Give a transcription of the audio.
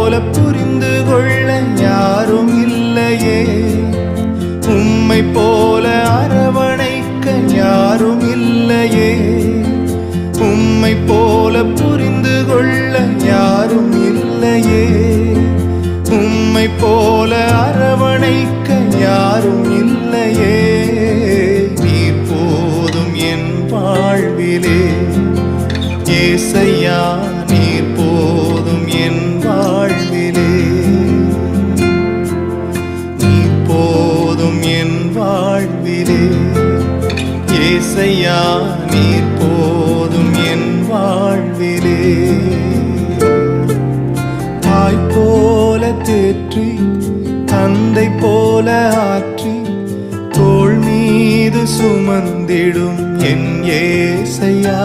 போல புரிந்து கொள்ள யாரும் இல்லையே, உம்மை போல அரவணைக்க யாரும் இல்லையே, உம்மை போல புரிந்து கொள்ள யாரும் இல்லையே, உம்மை போல அரவணைக்க யாரும் இல்லையே. நீர் போதும் என் வாழ்விலே ஏசையா, நீர் போதும் என் வாழ்விலே, நீர் போதும் என் வாழ்விலே ஏசையா, நீர் போதும் என் வாழ்விலே. தாய் போல தேற்றி தந்தை போல ஆற்றி தோள் மீது சுமந்திடும் என் ஏசையா.